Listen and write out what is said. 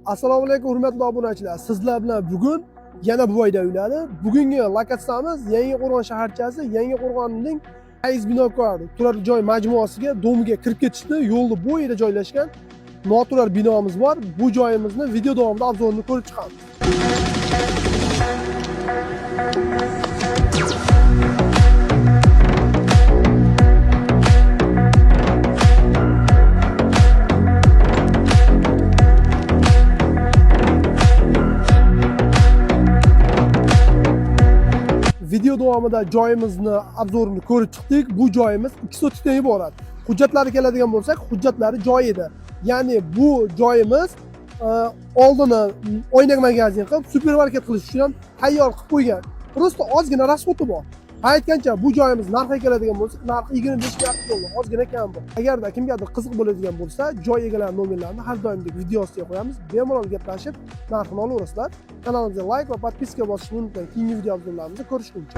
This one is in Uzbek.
Assalomu alaykum hurmatli obunachilar. Sizlar bilan bugun yana bu oyda uyladi. Bugungi lokatsiyamiz Yangiqo'rg'on shaharchasi, Yangiqo'rg'onning Aziz Binokor turar joy majmuasiga domiga kirib ketishdi. Yo'lni bo'yida joylashgan noturar binomiz bor. Bu joyimizni video davomida obzorini ko'rib chiqamiz. Video davomida joyimizni obzorini ko'rib chiqdik. Bu joyimiz 2 sotikdan iborat. Hujjatlari keladigan bo'lsak, hujjatlari joyida. Ya'ni bu joyimiz oldini oynak magazin qilib, supermarket qilish uchun ham tayyor qilib qo'ygan. Prosta ozgina rasxoti bor. Aytgancha bu joyimiz narxi keladigan bo'lsa, narxi 25 milliard dollar, ozgina kam bu. Agarda kimgadir qiziq bo'ladigan bo'lsa, joy egalari nomerlarini har doimdek video ostiga qo'yamiz. Bemalol gaplashib, narxini olaverasizlar. Kanalimizga like va podpiska bosishni unutmang. Keyingi video obzorlarimizni ko'rishguncha.